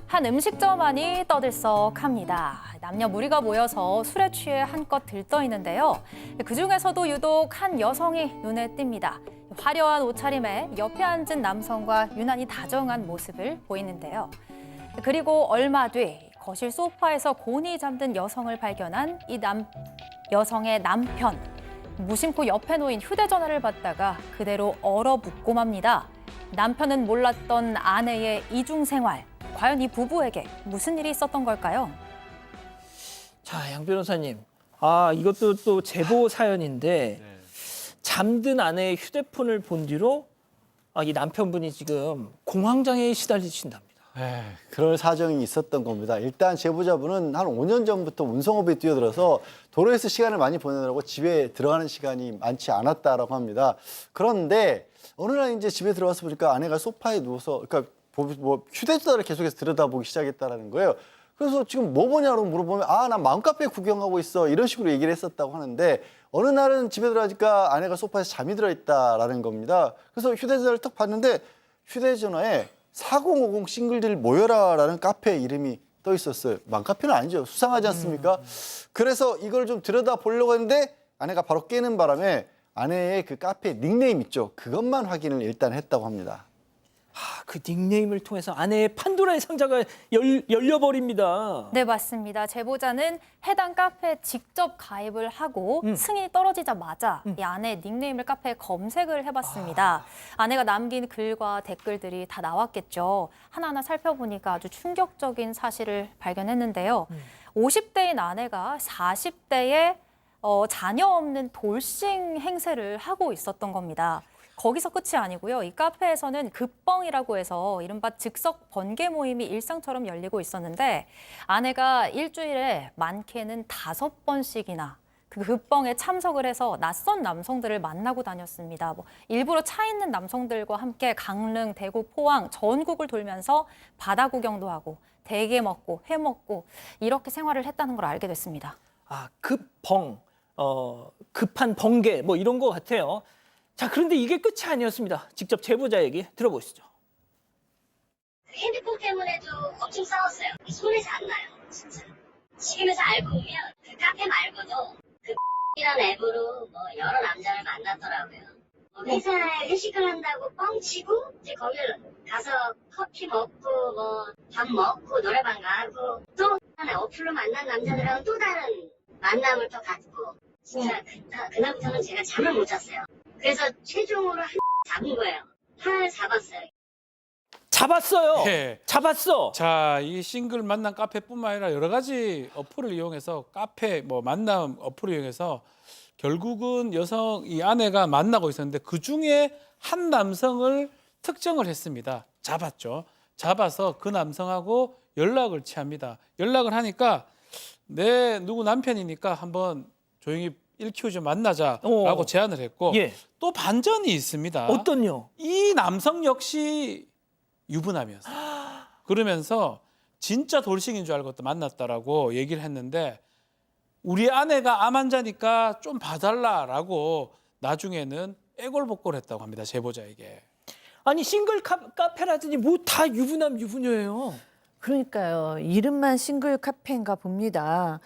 한 음식점 안이 떠들썩합니다. 남녀 무리가 모여서 술에 취해 한껏 들떠있는데요. 그중에서도 유독 한 여성이 눈에 띕니다. 화려한 옷차림에 옆에 앉은 남성과 유난히 다정한 모습을 보이는데요. 그리고 얼마 뒤 거실 소파에서 곤히 잠든 여성을 발견한 여성의 남편. 무심코 옆에 놓인 휴대전화를 받다가 그대로 얼어붙고 맙니다. 남편은 몰랐던 아내의 이중생활. 과연 이 부부에게 무슨 일이 있었던 걸까요? 자, 양 변호사님. 이것도 또 제보 사연인데 잠든 아내의 휴대폰을 본 뒤로 이 남편분이 지금 공황장애에 시달리신답니다. 그럴 사정이 있었던 겁니다. 일단 제보자분은 한 5년 전부터 운송업에 뛰어들어서 도로에서 시간을 많이 보내느라고 집에 들어가는 시간이 많지 않았다라고 합니다. 그런데 어느 날 이제 집에 들어와서 보니까 아내가 소파에 누워서, 그러니까 뭐 휴대전화를 계속해서 들여다보기 시작했다라는 거예요. 그래서 지금 뭐 보냐고 물어보면 나 맘카페 구경하고 있어 이런 식으로 얘기를 했었다고 하는데 어느 날은 집에 들어가니까 아내가 소파에서 잠이 들어있다라는 겁니다. 그래서 휴대전화를 딱 봤는데 휴대전화에 4050 싱글들 모여라라는 카페 이름이 떠 있었어요. 맘카페는 아니죠. 수상하지 않습니까? 그래서 이걸 좀 들여다보려고 했는데 아내가 바로 깨는 바람에 아내의 그 카페 닉네임 있죠. 그것만 확인을 일단 했다고 합니다. 그 닉네임을 통해서 아내의 판도라의 상자가 열려버립니다. 네, 맞습니다. 제보자는 해당 카페에 직접 가입을 하고 승인이 떨어지자마자 이 아내의 닉네임을 카페에 검색을 해봤습니다. 아내가 남긴 글과 댓글들이 다 나왔겠죠. 하나하나 살펴보니까 아주 충격적인 사실을 발견했는데요. 50대인 아내가 40대에 자녀 없는 돌싱 행세를 하고 있었던 겁니다. 거기서 끝이 아니고요. 이 카페에서는 급뻥이라고 해서 이른바 즉석 번개 모임이 일상처럼 열리고 있었는데 아내가 일주일에 많게는 5번씩이나 그 급뻥에 참석을 해서 낯선 남성들을 만나고 다녔습니다. 일부러 차 있는 남성들과 함께 강릉, 대구, 포항 전국을 돌면서 바다 구경도 하고 대게 먹고 회 먹고 이렇게 생활을 했다는 걸 알게 됐습니다. 급벙, 급한 번개 뭐 이런 것 같아요. 자, 그런데 이게 끝이 아니었습니다. 직접 제보자 얘기 들어보시죠. 핸드폰 때문에도 엄청 싸웠어요. 손에서 안 나요, 진짜. 지금에서 알고 보면 그 카페 말고도 그 이란 앱으로 여러 남자를 만났더라고요. 회사에 회식을 한다고 뻥치고 이제 거기를 가서 커피 먹고 밥 먹고 노래방 가고 또 하나 어플로 만난 남자들하고 또 다른 만남을 또 갖고 진짜 그날부터는 제가 잠을 못 잤어요. 그래서 최종으로 잡은 거예요. 하나를 잡았어요. 잡았어요. 네. 잡았어. 자, 이 싱글 만남 카페뿐만 아니라 여러 가지 어플을 이용해서 카페 만남 어플을 이용해서 결국은 이 아내가 만나고 있었는데 그 중에 한 남성을 특정을 했습니다. 잡았죠. 잡아서 그 남성하고 연락을 취합니다. 연락을 하니까 누구 남편이니까 한번 조용히 1Q 좀 만나자라고 제안을 했고 또 반전이 있습니다. 어떤요? 이 남성 역시 유부남이었어요. 그러면서 진짜 돌싱인 줄 알고 또 만났다라고 얘기를 했는데 우리 아내가 암 환자니까 좀 봐달라라고 나중에는 애골복골했다고 합니다. 제보자에게. 아니 싱글 카페라더니 뭐 다 유부남 유부녀예요. 그러니까요. 이름만 싱글 카페인가 봅니다.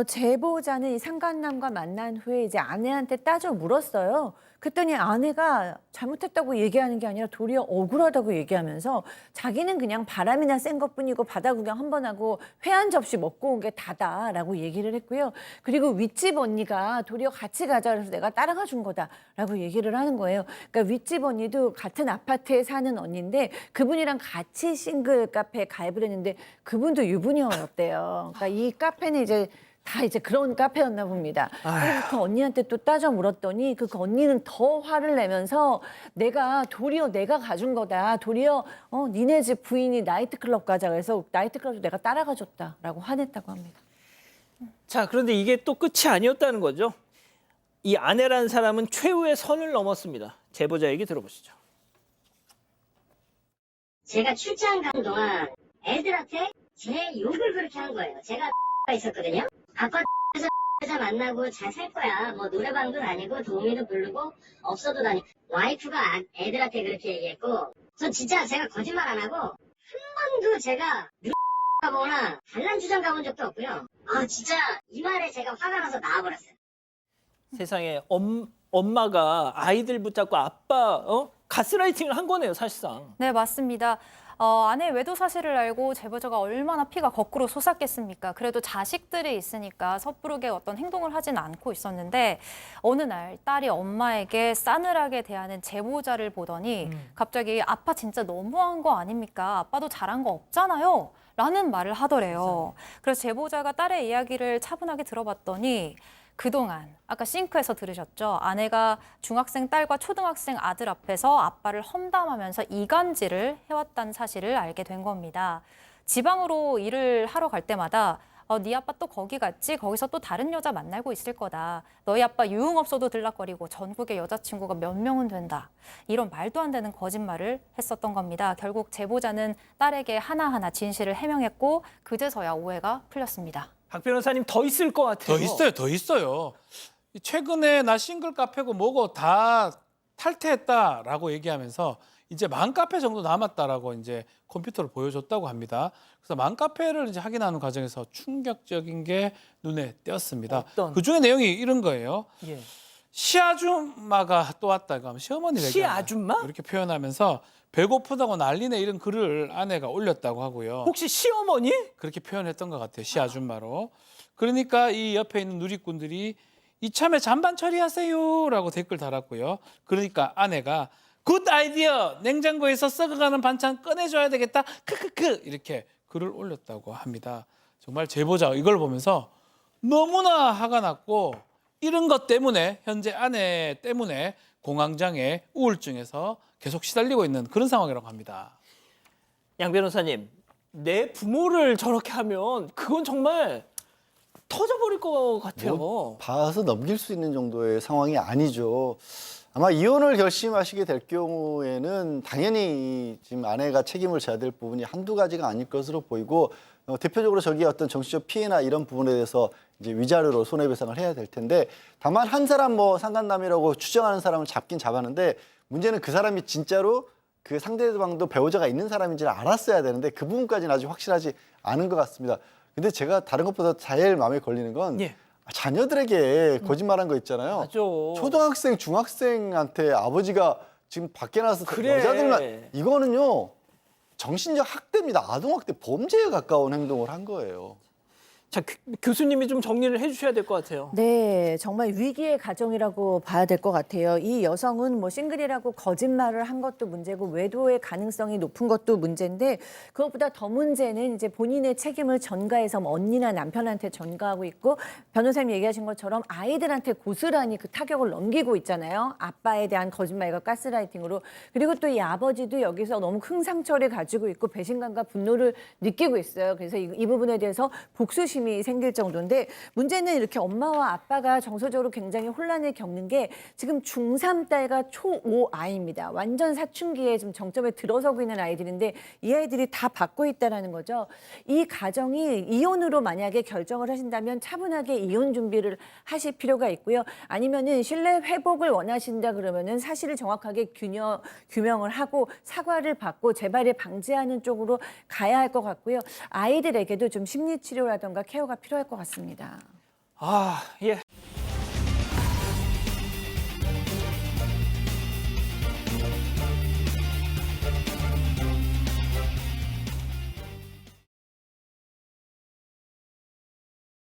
제보자는 이 상간남과 만난 후에 이제 아내한테 따져 물었어요. 그랬더니 아내가 잘못했다고 얘기하는 게 아니라 도리어 억울하다고 얘기하면서 자기는 그냥 바람이나 쐰 것뿐이고 바다 구경 한 번 하고 회 한 접시 먹고 온 게 다다라고 얘기를 했고요. 그리고 윗집 언니가 도리어 같이 가자 그래서 내가 따라가 준 거다라고 얘기를 하는 거예요. 그러니까 윗집 언니도 같은 아파트에 사는 언니인데 그분이랑 같이 싱글 카페에 가입을 했는데 그분도 유부녀였대요. 그러니까 이 카페는 이제 그런 카페였나 봅니다. 그래서 그 언니한테 또 따져 물었더니 그 언니는 더 화를 내면서 도리어 내가 가준 거다. 도리어 니네 집 부인이 나이트클럽 가자 그래서 나이트클럽도 내가 따라가 줬다라고 화냈다고 합니다. 자, 그런데 이게 또 끝이 아니었다는 거죠. 이 아내라는 사람은 최후의 선을 넘었습니다. 제보자 얘기 들어보시죠. 제가 출장 간 동안 애들한테 제 욕을 그렇게 한 거예요. 제가 있었거든요. 아파트에서 여자 만나고 잘 살 거야. 노래방도 다니고 도우미도 부르고 없어도 다니고. 와이프가 애들한테 그렇게 얘기했고 전 진짜 제가 거짓말 안 하고 한 번도 번도 제가 가거나 반란주장 가본 적도 없고요. 아 진짜 이 말에 제가 화가 나서 나와버렸어요. 세상에 엄마가 아이들 붙잡고 아빠 가스라이팅을 한 거네요, 사실상. 네, 맞습니다. 아내의 외도 사실을 알고 제보자가 얼마나 피가 거꾸로 솟았겠습니까? 그래도 자식들이 있으니까 섣부르게 어떤 행동을 하진 않고 있었는데 어느 날 딸이 엄마에게 싸늘하게 대하는 제보자를 보더니 갑자기 아빠 진짜 너무한 거 아닙니까? 아빠도 잘한 거 없잖아요. 라는 말을 하더래요. 그래서 제보자가 딸의 이야기를 차분하게 들어봤더니 그동안 아까 싱크에서 들으셨죠? 아내가 중학생 딸과 초등학생 아들 앞에서 아빠를 험담하면서 이간질을 해왔다는 사실을 알게 된 겁니다. 지방으로 일을 하러 갈 때마다 네 아빠 또 거기 갔지? 거기서 또 다른 여자 만나고 있을 거다. 너희 아빠 유흥업소도 들락거리고 전국에 여자친구가 몇 명은 된다. 이런 말도 안 되는 거짓말을 했었던 겁니다. 결국 제보자는 딸에게 하나하나 진실을 해명했고 그제서야 오해가 풀렸습니다. 박 변호사님 더 있을 것 같아요. 더 있어요. 최근에 나 싱글 카페고 뭐고 다 탈퇴했다라고 얘기하면서 이제 만 카페 정도 남았다라고 이제 컴퓨터를 보여줬다고 합니다. 그래서 만 카페를 이제 확인하는 과정에서 충격적인 게 눈에 띄었습니다. 어떤? 그 중에 내용이 이런 거예요. 예. 시아줌마가 또 왔다. 그럼 시어머니를 시아줌마? 이렇게 표현하면서 배고프다고 난리네 이런 글을 아내가 올렸다고 하고요. 혹시 시어머니? 그렇게 표현했던 것 같아요. 시아줌마로. 그러니까 이 옆에 있는 누리꾼들이 이참에 잔반 처리하세요라고 댓글 달았고요. 그러니까 아내가 굿 아이디어! 냉장고에서 썩어가는 반찬 꺼내줘야 되겠다. 크크크! 이렇게 글을 올렸다고 합니다. 정말 제보자 이걸 보면서 너무나 화가 났고 이런 것 때문에 현재 아내 때문에 공황장애, 우울증에서 계속 시달리고 있는 그런 상황이라고 합니다. 양 변호사님, 내 부모를 저렇게 하면 그건 정말 터져버릴 것 같아요. 뭐 봐서 넘길 수 있는 정도의 상황이 아니죠. 아마 이혼을 결심하시게 될 경우에는 당연히 지금 아내가 책임을 져야 될 부분이 한두 가지가 아닐 것으로 보이고 대표적으로 저기 어떤 정치적 피해나 이런 부분에 대해서 이제 위자료로 손해배상을 해야 될 텐데 다만 한 사람 뭐 상간남이라고 추정하는 사람을 잡긴 잡았는데 문제는 그 사람이 진짜로 그 상대방도 배우자가 있는 사람인지를 알았어야 되는데 그 부분까지는 아직 확실하지 않은 것 같습니다. 근데 제가 다른 것보다 제일 마음에 걸리는 건 예. 자녀들에게 거짓말한 거 있잖아요. 맞아. 초등학생, 중학생한테 아버지가 지금 밖에 나서 그래. 여자들만 이거는요 정신적 학대입니다. 아동학대 범죄에 가까운 행동을 한 거예요. 자, 교수님이 좀 정리를 해주셔야 될 것 같아요. 네, 정말 위기의 가정이라고 봐야 될 것 같아요. 이 여성은 뭐 싱글이라고 거짓말을 한 것도 문제고 외도의 가능성이 높은 것도 문제인데 그것보다 더 문제는 이제 본인의 책임을 전가해서 뭐 언니나 남편한테 전가하고 있고 변호사님 얘기하신 것처럼 아이들한테 고스란히 그 타격을 넘기고 있잖아요. 아빠에 대한 거짓말과 가스라이팅으로. 그리고 또 이 아버지도 여기서 너무 큰 상처를 가지고 있고 배신감과 분노를 느끼고 있어요. 그래서 이 부분에 대해서 복수심이 생길 정도인데 문제는 이렇게 엄마와 아빠가 정서적으로 굉장히 혼란을 겪는 게 지금 중3 딸과 초5 아이입니다. 완전 사춘기에 지금 정점에 들어서고 있는 아이들인데 이 아이들이 다 받고 있다는 거죠. 이 가정이 이혼으로 만약에 결정을 하신다면 차분하게 이혼 준비를 하실 필요가 있고요. 아니면은 신뢰 회복을 원하신다 그러면은 사실을 정확하게 규명을 하고 사과를 받고 재발을 방지하는 쪽으로 가야 할 것 같고요. 아이들에게도 좀 심리 치료라든가 케어가 필요할 것 같습니다. 아, 예.